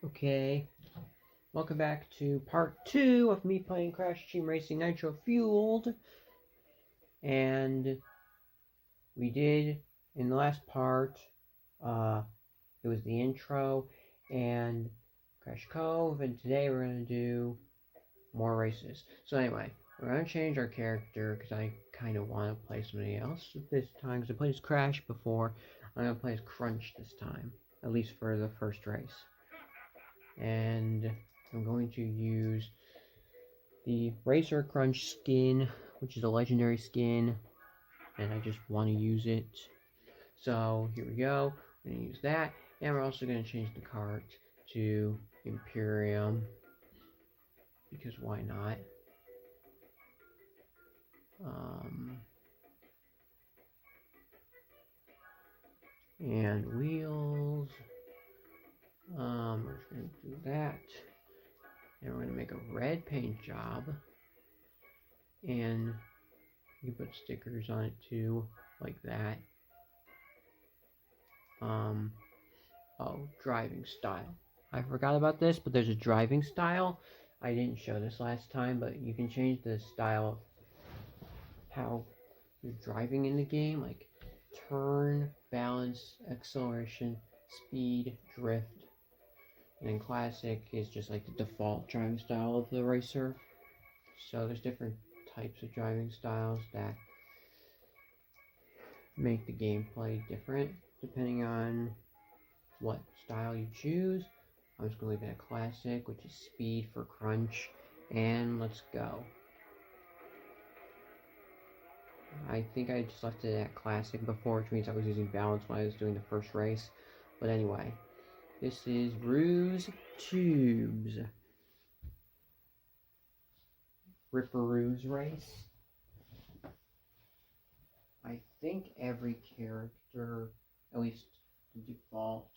Okay, welcome back to part 2 of me playing Crash Team Racing Nitro Fueled. And we did, in the last part, it was the intro and Crash Cove, and today we're going to do more races. So anyway, we're going to change our character because I kind of want to play somebody else this time, because I played as Crash before. I'm going to play as Crunch this time, at least for the first race. And I'm going to use the Racer Crunch skin, which is a legendary skin, and I just want to use it. So here we go. We're going to use that, and we're also going to change the cart to Imperium, because why not? And wheels. We're just going to do that. And we're going to make a red paint job. And you put stickers on it too, like that. Driving style. I forgot about this, but there's a driving style. I didn't show this last time, but you can change the style of how you're driving in the game, like turn, balance, acceleration, speed, drift. And then classic is just like the default driving style of the racer. So there's different types of driving styles that make the gameplay different depending on what style you choose. I'm just going to leave it at classic, which is speed for Crunch, and let's go. I think I just left it at classic before, which means I was using balance when I was doing the first race. But anyway, this is Ruse Tubes. Ripperoos race. I think every character, at least the default,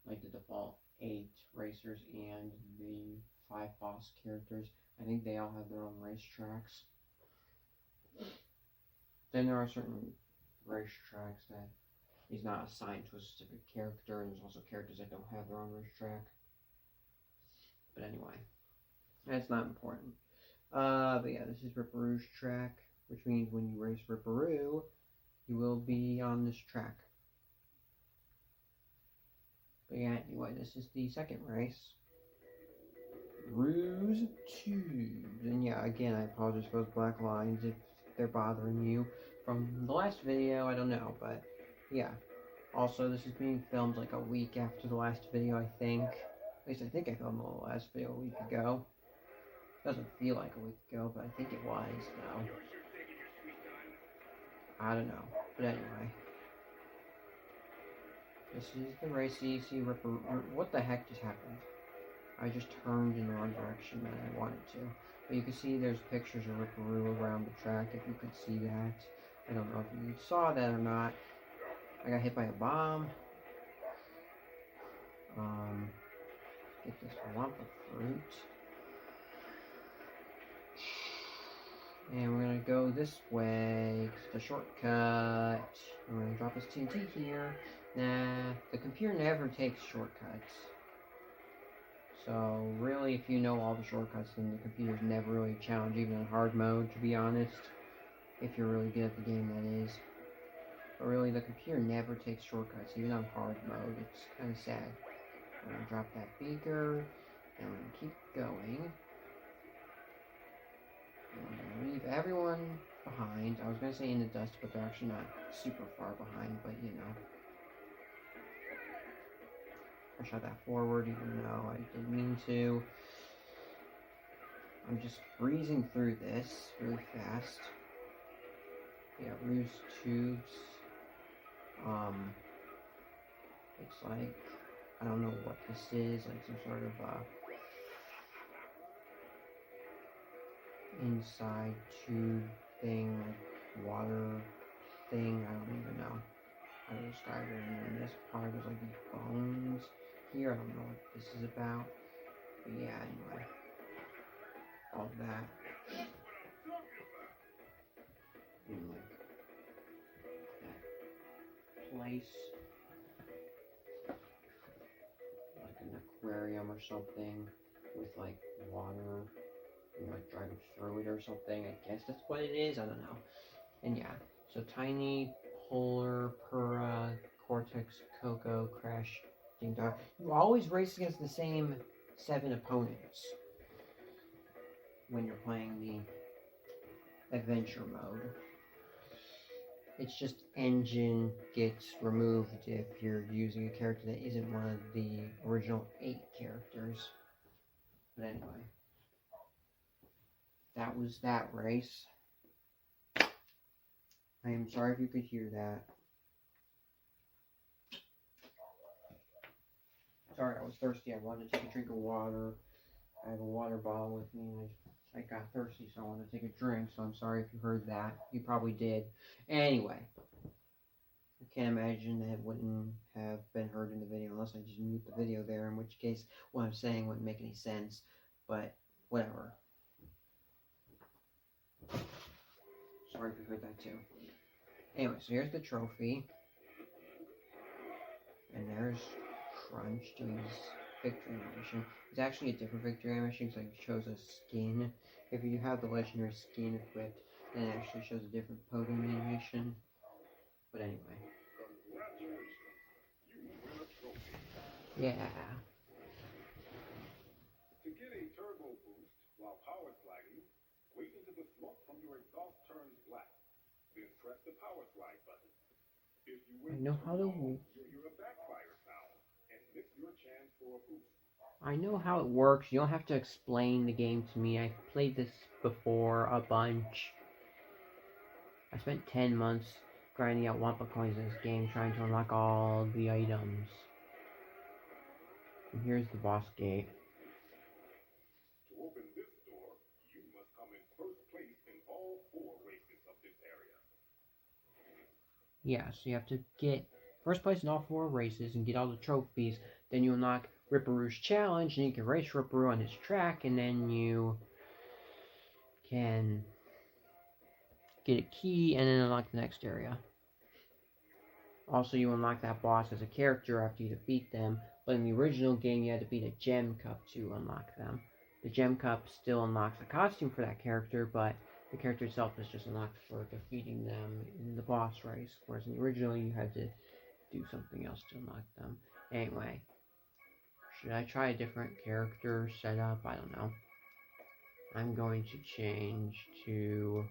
like the default 8 racers and the 5 boss characters, I think they all have their own racetracks. Then there are certain racetracks that is not assigned to a specific character, and there's also characters that don't have their own racetrack. But anyway, that's not important. But yeah, this is Ripperoo's track, which means when you race Ripperoo, you will be on this track. But yeah, anyway, this is the second race. Ruse Tubes. And yeah, again, I apologize for those black lines if they're bothering you from the last video, I don't know, but yeah. Also, this is being filmed like a week after the last video, I think. At least I think I filmed the last video a week ago. Doesn't feel like a week ago, but I think it was, though. I don't know. But anyway. This is the race. You see Ripper. What the heck just happened? I just turned in the wrong direction than I wanted to. But you can see there's pictures of Ripperoo around the track, if you could see that. I don't know if you saw that or not. I got hit by a bomb. Get this lump of fruit. And we're going to go this way. It's a shortcut. We're going to drop this TNT here. Nah, the computer never takes shortcuts. So really, if you know all the shortcuts, then the computer's never really a challenge, even in hard mode, to be honest. If you're really good at the game, that is. But really, the computer never takes shortcuts, even on hard mode. It's kind of sad. We're going to drop that beaker, and we're going to keep going. And we're going to leave everyone behind. I was going to say in the dust, but they're actually not super far behind, but you know. I shot that forward, even though I didn't mean to. I'm just breezing through this really fast. Yeah, Ruse Tubes. It's like, I don't know what this is, like some sort of inside tube thing, like water thing, I don't even know how to describe it. And then this part is like these bones here, I don't know what this is about, but yeah, anyway, all that, and like that place, like aquarium or something with like water, and like driving through it or something. I guess that's what it is. I don't know. And yeah, so Tiny, Polar, Pura, Cortex, Coco, Crash, Ding Dong. You always race against the same 7 opponents when you're playing the adventure mode. It's just engine gets removed if you're using a character that isn't one of the original 8 characters. But anyway, that was that race. I am sorry if you could hear that. Sorry, I was thirsty. I wanted to take a drink of water. I have a water bottle with me, and I got thirsty, so I wanted to take a drink, so I'm sorry if you heard that. You probably did. Anyway, I can't imagine that it wouldn't have been heard in the video unless I just mute the video there, in which case what I'm saying wouldn't make any sense, but whatever. Sorry if you heard that too. Anyway, so here's the trophy, and there's Crunch doing his victory animation. It's actually a different victory animation because it shows a skin. If you have the legendary skin equipped, then it actually shows a different podium animation. But anyway. Yeah. To get a turbo boost while power sliding, wait until the smoke from your exhaust turns black. Then press the power slide button. If you wait I know how to. you'll hear a backfire sound and miss your chance for a boost. I know how it works. You don't have to explain the game to me. I've played this before a bunch. I spent 10 months grinding out Wampa coins in this game, trying to unlock all the items. And here's the boss gate. To open this door, you must come in first place in all 4 races of this area. Yeah, so you have to get first place in all 4 races and get all the trophies. Then you unlock Ripperoo's challenge, and you can race Ripperoo on his track, and then you can get a key and then unlock the next area. Also, you unlock that boss as a character after you defeat them, but in the original game you had to beat a gem cup to unlock them. The gem cup still unlocks a costume for that character, but the character itself is just unlocked for defeating them in the boss race, whereas in the original you had to do something else to unlock them. Anyway, should I try a different character setup? I don't know. I'm going to change to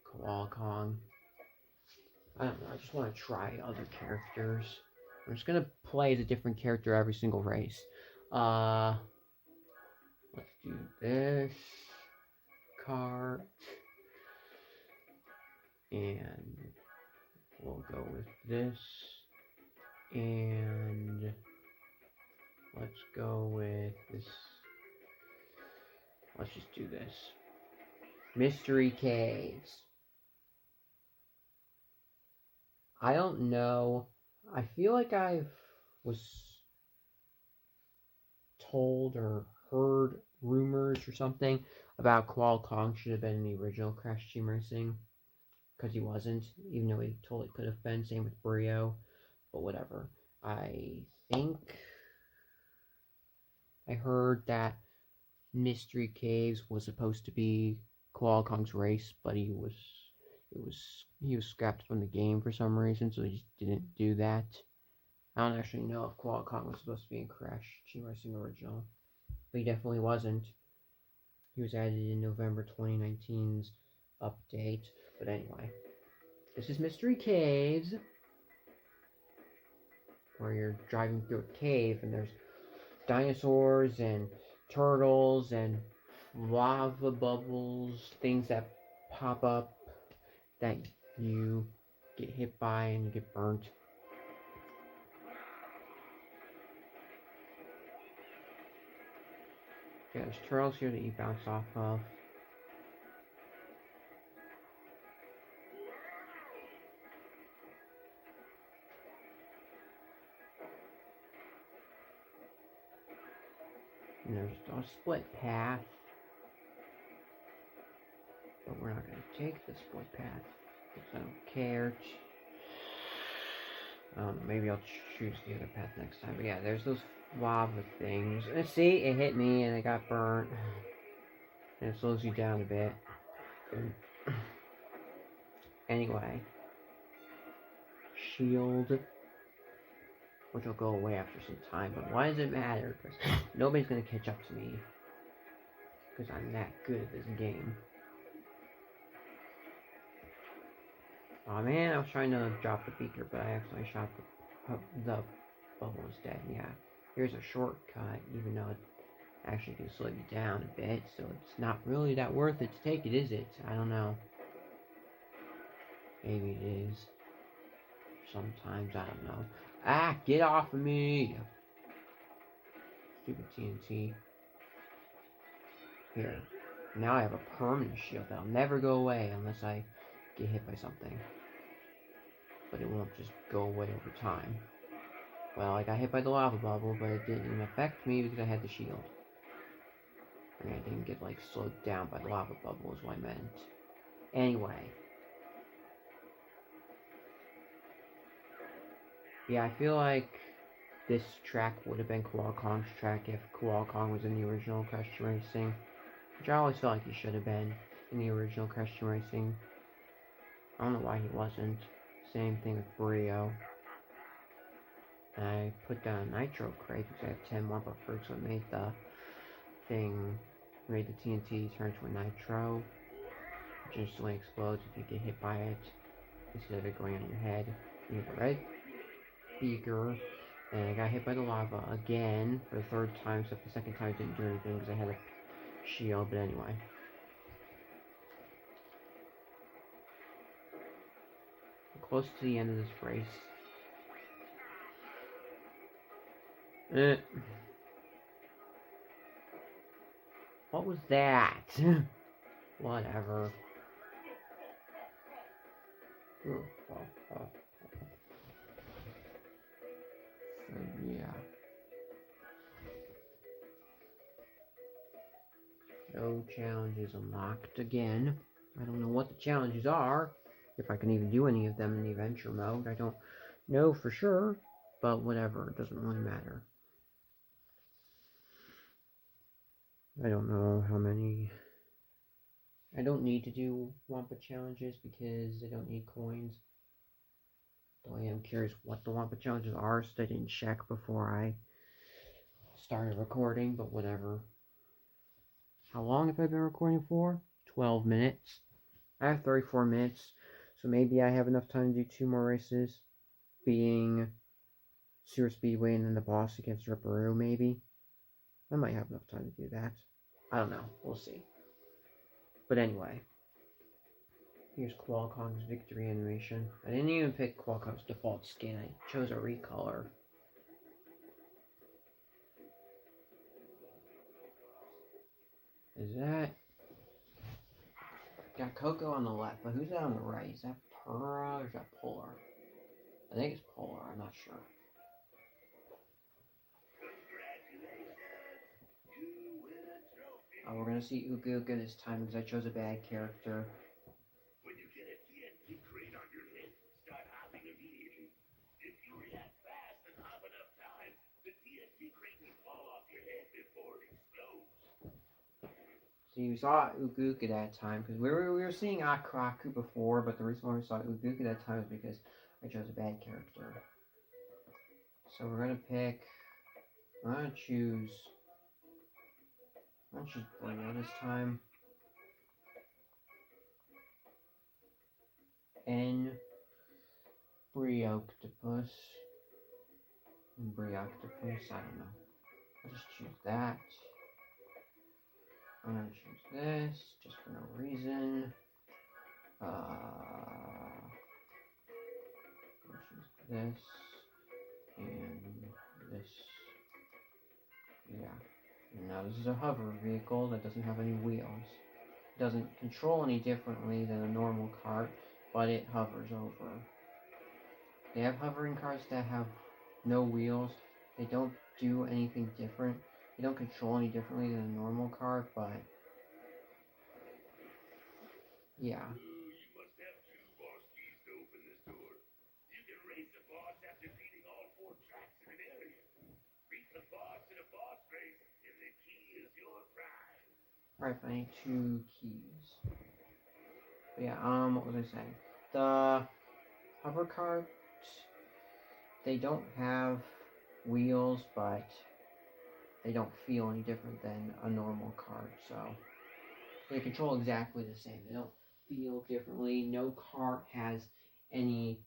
Koala Kong. I don't know, I just want to try other characters. I'm just going to play as a different character every single race. Let's do this cart. And we'll go with this. And let's go with this. Let's just do this. Mystery Caves. I don't know. I feel like I was told or heard rumors or something about Koala Kong should have been in the original Crash Team Racing. Because he wasn't, even though he totally could have been. Same with Brio. But whatever. I think I heard that Mystery Caves was supposed to be Koala Kong's race, but he was scrapped from the game for some reason, so he just didn't do that. I don't actually know if Koala Kong was supposed to be in Crash Team Racing Original, but he definitely wasn't. He was added in November 2019's update. But anyway, this is Mystery Caves, where you're driving through a cave and there's dinosaurs and turtles and lava bubbles, things that pop up that you get hit by and you get burnt. Yeah, there's turtles here that you bounce off of. And there's a split path. But we're not going to take the split path because I don't care. Maybe I'll choose the other path next time. But yeah, there's those lava things. And see, it hit me and it got burnt. And it slows you down a bit. Anyway. Shield. Which will go away after some time. But why does it matter? Because nobody's going to catch up to me. Because I'm that good at this game. Oh man, I was trying to drop the beaker, but I accidentally shot the bubble instead. Yeah, here's a shortcut, even though it actually can slow you down a bit, so it's not really that worth it to take it, is it? I don't know. Maybe it is. Sometimes, I don't know. Ah, get off of me! Stupid TNT. Here. Now I have a permanent shield that'll never go away unless I get hit by something. But it won't just go away over time. Well, I got hit by the lava bubble, but it didn't affect me because I had the shield. I mean, I didn't get, like, slowed down by the lava bubble is what I meant. Anyway. Yeah, I feel like this track would have been Kong's track if Kong was in the original Crash Team Racing. Which I always felt like he should have been in the original Crash Team Racing. I don't know why he wasn't. Same thing with Brio. I put down a Nitro crate because I have 10 Wumpa fruits, so it made the thing, made the TNT turn to a Nitro, which instantly explodes if you get hit by it, instead of it going on your head. You have a red beaker, and I got hit by the lava again for the third time, except the second time it didn't do anything because I had a shield, but anyway. I'm close to the end of this race. What was that? Whatever. Yeah. No challenges unlocked again. I don't know what the challenges are. If I can even do any of them in the adventure mode. I don't know for sure. But whatever. It doesn't really matter. I don't know how many. I don't need to do Wampa challenges because I don't need coins. Though I am curious what the Wampa challenges are, so I didn't check before I started recording, but whatever. How long have I been recording for? 12 minutes. I have 34 minutes, so maybe I have enough time to do 2 more races, being Sewer Speedway and then the boss against Ripperoo, maybe. I might have enough time to do that. I don't know. We'll see. But anyway. Here's Qualcomm's victory animation. I didn't even pick Qualcomm's default skin. I chose a recolor. Is that... Got Coco on the left, but who's that on the right? Is that Pura or is that Polar? I think it's Polar. I'm not sure. Oh, we're gonna see Uguga this time because I chose a bad character. When you get a TNT crate on your head, start hopping immediately. If you react fast and hop enough times, the TNT crate will fall off your head before it explodes. See, we saw Uguga that time because we were seeing Akraku before, but the reason why we saw Uguga that time is because I chose a bad character. So we're gonna pick. I'm gonna choose Brio this time. N. Brioctopus. Brioctopus, I don't know. I'll just choose that. I'm gonna choose this, just for no reason. I'll choose this. And this. Yeah. Now this is a hover vehicle that doesn't have any wheels. It doesn't control any differently than a normal cart, but it hovers over. They have hovering carts that have no wheels. They don't do anything different. They don't control any differently than a normal cart, but yeah. You must have 2 boss keys to open this door. You can race the boss after Alright, I need 2 keys. But yeah, what was I saying? The hover carts, they don't have wheels, but they don't feel any different than a normal cart, so they control exactly the same. They don't feel differently. No cart has any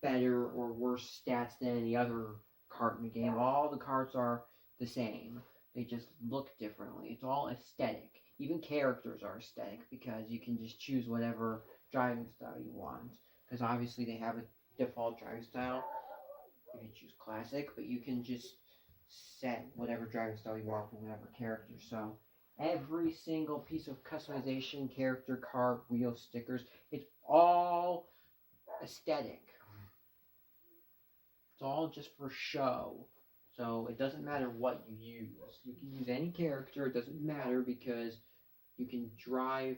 better or worse stats than any other cart in the game. All the carts are the same. They just look differently. It's all aesthetic. Even characters are aesthetic because you can just choose whatever driving style you want. Because obviously they have a default driving style. You can choose classic, but you can just set whatever driving style you want for whatever character. So every single piece of customization, character, cart, wheel, stickers, it's all aesthetic. It's all just for show. So it doesn't matter what you use. You can use any character, it doesn't matter because you can drive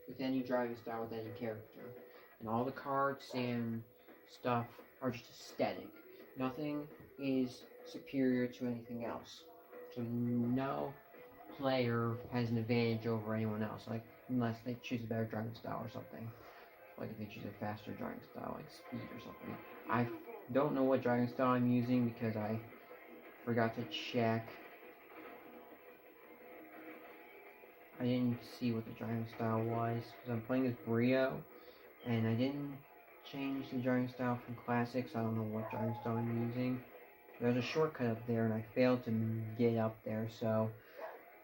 with any driving style with any character. And all the carts and stuff are just aesthetic. Nothing is superior to anything else. So no player has an advantage over anyone else, like unless they choose a better driving style or something. Like if they choose a faster driving style, like speed or something. I don't know what driving style I'm using because I forgot to check. I didn't see what the driving style was because I'm playing as Brio and I didn't change the driving style from classic, so I don't know what driving style I'm using. There's a shortcut up there and I failed to get up there, so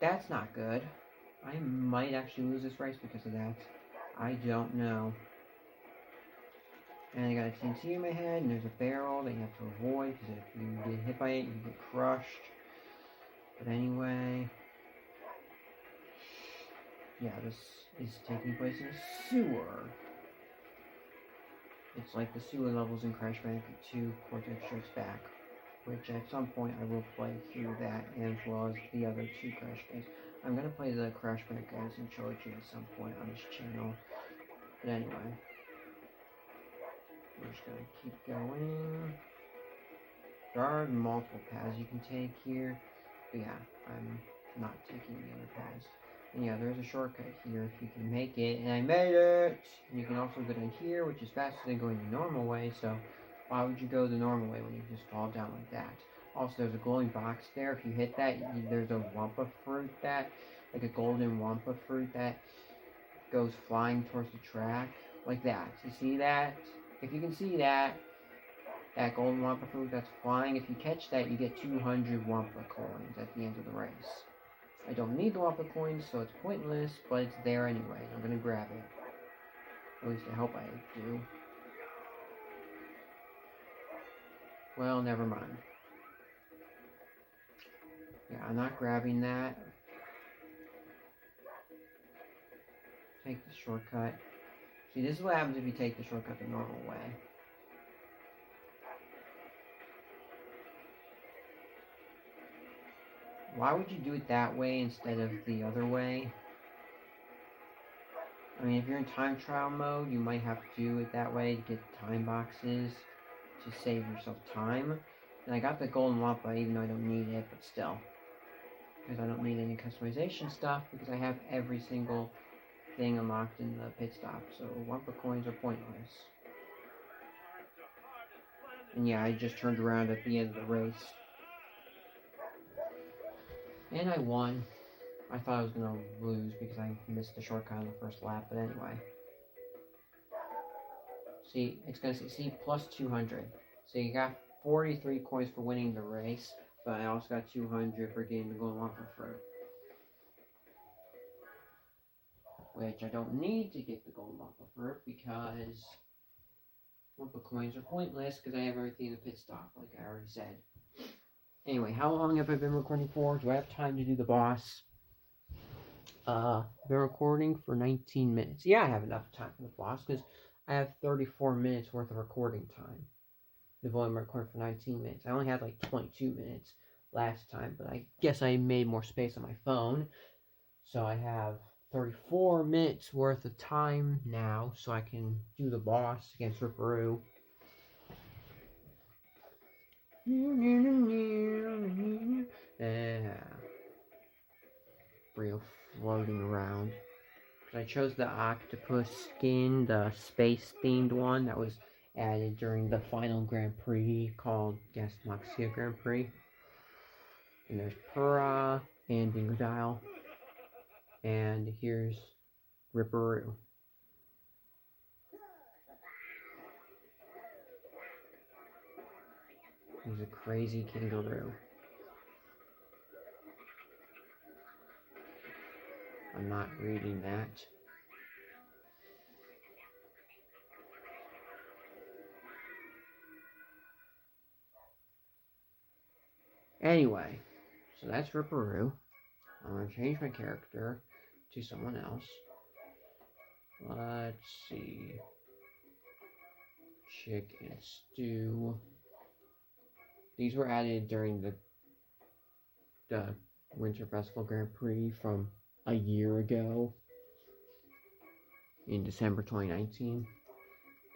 that's not good. I might actually lose this race because of that. I don't know. And I got a TNT in my head, and there's a barrel that you have to avoid, because if you get hit by it, you get crushed. But anyway, yeah, this is taking place in a sewer. It's like the sewer levels in Crash Bandicoot 2 Cortex Strikes Back, which at some point I will play through that, as well as the other 2 Crash games. I'm going to play the Crash Bandicoot in trilogy at some point on this channel. But anyway, we're just going to keep going. There are multiple paths you can take here, but yeah, I'm not taking the other paths. And yeah, there's a shortcut here if you can make it, and I made it! And you can also go down here, which is faster than going the normal way, so why would you go the normal way when you just fall down like that? Also, there's a glowing box there. If you hit that, there's a Wumpa fruit that, like a golden Wumpa fruit that goes flying towards the track, like that. You see that? If you can see that, that golden Wumpa fruit that's flying, if you catch that, you get 200 Wumpa coins at the end of the race. I don't need the Wumpa coins, so it's pointless, but it's there anyway. I'm gonna grab it. At least I hope I do. Well, never mind. Yeah, I'm not grabbing that. Take the shortcut. See, this is what happens if you take the shortcut the normal way. Why would you do it that way instead of the other way? I mean, if you're in time trial mode, you might have to do it that way to get time boxes to save yourself time. And I got the golden Wampa even though I don't need it, but still. Because I don't need any customization stuff because I have every single thing unlocked in the pit stop. So Wampa coins are pointless. And yeah, I just turned around at the end of the race. And I won. I thought I was going to lose because I missed the shortcut on the first lap, but anyway. See, it's going to say, plus 200. So you got 43 coins for winning the race, but I also got 200 for getting the golden Wumpa fruit. Which I don't need to get the golden Wumpa fruit because Wumpa coins are pointless because I have everything in the pit stop, like I already said. Anyway, how long have I been recording for? Do I have time to do the boss? I've been recording for 19 minutes. Yeah, I have enough time for the boss because I have 34 minutes worth of recording time. I've only been recording for 19 minutes. I only had like 22 minutes last time, but I guess I made more space on my phone. So I have 34 minutes worth of time now, so I can do the boss against Ripperoo. Yeah. Brio So I chose the octopus skin, the space-themed one that was added during the final Grand Prix called Gasmoxia Grand Prix. And there's Purah and Dingodile. And here's Ripperoo. He's a crazy kangaroo. I'm not reading that. Anyway, so that's Ripperoo. I'm going to change my character to someone else. Let's see. Chick and Stew. These were added during the Winter Festival Grand Prix from a year ago in December 2019.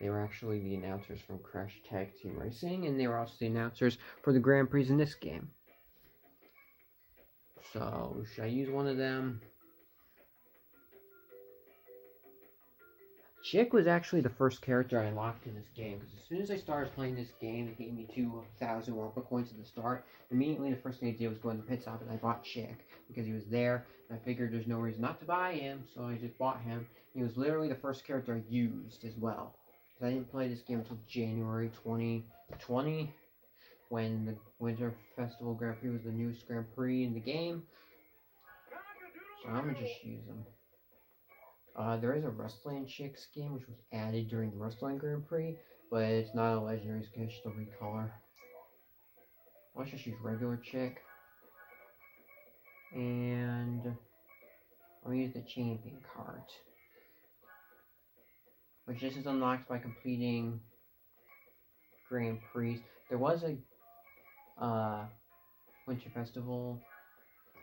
They were actually the announcers from Crash Tag Team Racing, and they were also the announcers for the Grand Prix in this game. So, should I use one of them? Chick was actually the first character I unlocked in this game, because as soon as I started playing this game, it gave me 2,000 Wampa coins at the start. Immediately, the first thing I did was go in the pit stop, and I bought Chick, because he was there, and I figured there's no reason not to buy him, so I just bought him. He was literally the first character I used as well. Because I didn't play this game until January 2020, when the Winter Festival Grand Prix was the newest Grand Prix in the game. So I'm going to just use him. There is a Wrestling Chick skin, which was added during the Wrestling Grand Prix, but it's not a legendary skin, it's just a recolor. Let's just use regular Chick. And I'll use the Champion card, which this is unlocked by completing Grand Prix. There was a Winter Festival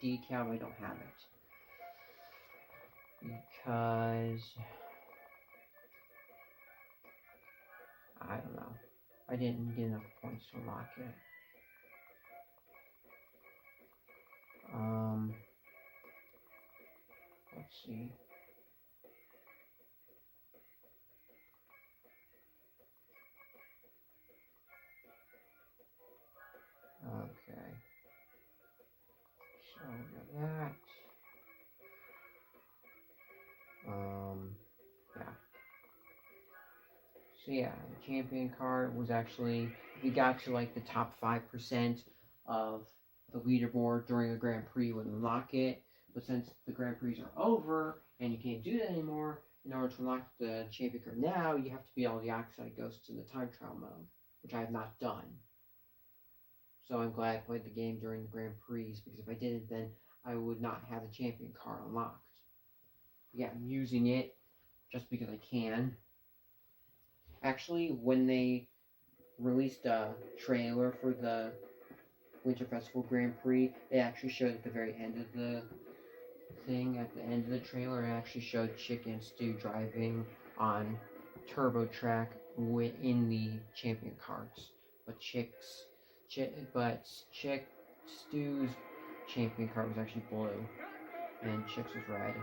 decal, but I don't have it. Because I don't know. I didn't get enough points to unlock it. Let's see. Okay. So we got that. Yeah. So yeah, the champion card was actually, we got to like the top 5% of the leaderboard during a Grand Prix would unlock it. But since the Grand Prix are over and you can't do that anymore, in order to unlock the champion card now, you have to beat all the Oxide Ghosts in the time trial mode, which I have not done. So I'm glad I played the game during the Grand Prix, because if I didn't, then I would not have the champion card unlocked. Yeah, I'm using it just because I can. Actually, when they released a trailer for the Winter Festival Grand Prix, it actually showed at the very end of the thing, at the end of the trailer, it actually showed Chick and Stew driving on Turbo Track in the champion carts. But Chick Stew's champion cart was actually blue, and Chick's was red.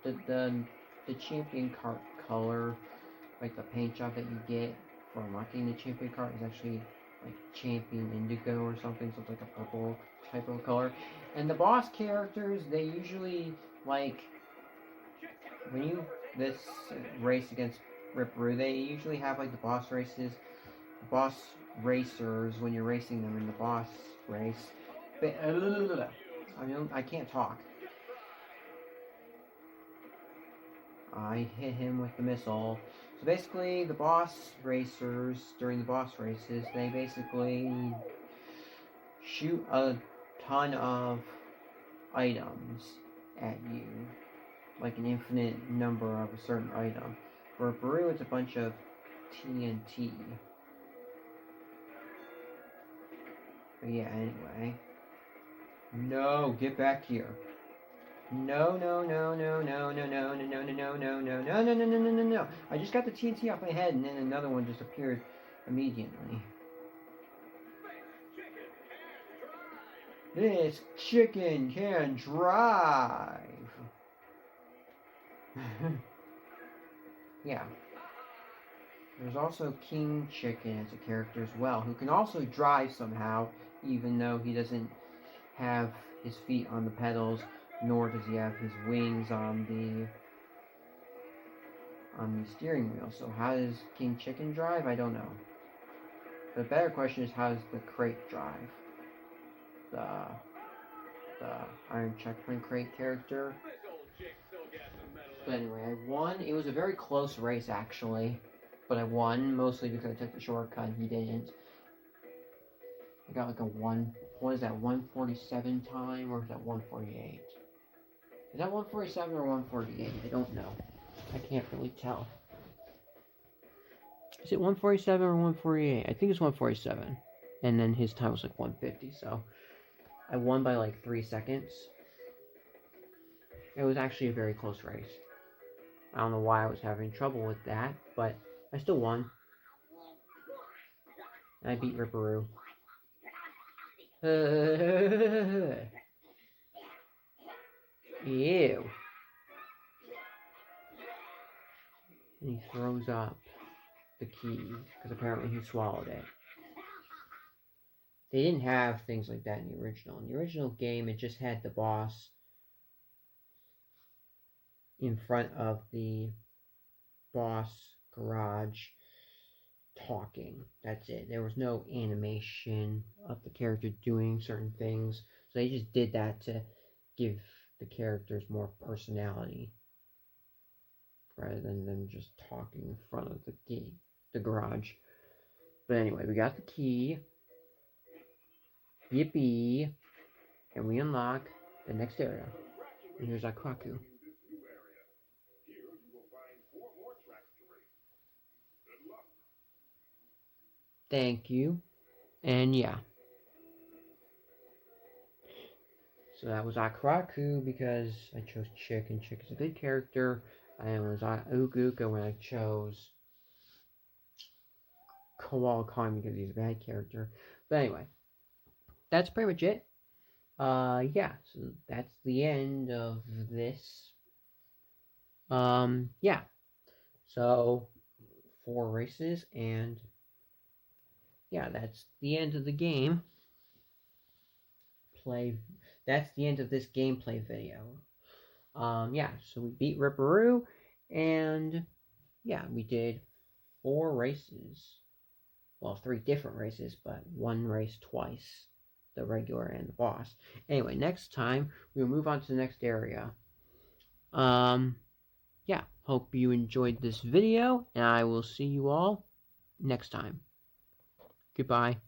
But the champion cart color, like the paint job that you get for unlocking the champion cart, is actually like champion indigo or something, so it's like a purple type of color. And the boss characters, they usually, like, when you this race against Ripperoo, they usually have like the boss racers when you're racing them in the boss race. But, I can't talk. I hit him with the missile. So basically, the boss racers, during the boss races, they basically shoot a ton of items at you. Like an infinite number of a certain item. For Baru, it's a bunch of TNT. But yeah, anyway. No, get back here. No. I just got the TNT off my head, and then another one just appeared immediately. This chicken can drive. Yeah. There's also King Chicken as a character as well, who can also drive somehow, even though he doesn't have his feet on the pedals, nor does he have his wings on the steering wheel. So how does King Chicken drive? I don't know. The better question is, how does the crate drive? The Iron Checkpoint crate character. But anyway, I won. It was a very close race actually, but I won mostly because I took the shortcut and he didn't. I got like a what is that, 147 time, or is that 148? Is that 147 or 148? I don't know. I can't really tell. Is it 147 or 148? I think it's 147. And then his time was like 150, so I won by like 3 seconds. It was actually a very close race. I don't know why I was having trouble with that, but I still won. And I beat Ripperoo. Ew. And he throws up the key, because apparently he swallowed it. They didn't have things like that in the original. In the original game, it just had the boss in front of the boss garage talking. That's it. There was no animation of the character doing certain things. So they just did that to give the characters more personality, rather than them just talking in front of the garage. But anyway, we got the key. Yippee! And we unlock the next area. And here's our Kraku. Thank you. And yeah. So that was Akaraku because I chose Chick, and Chick is a good character. And it was Uguka when I chose Koala Khan because he's a bad character. But anyway, that's pretty much it. Yeah, so that's the end of this. Yeah. So 4 races, and yeah, that's the end of the game. That's the end of this gameplay video. Yeah, so we beat Ripperoo, and yeah, we did 4 races. Well, 3 different races, but 1 race twice, the regular and the boss. Anyway, next time we'll move on to the next area. Yeah, hope you enjoyed this video, and I will see you all next time. Goodbye.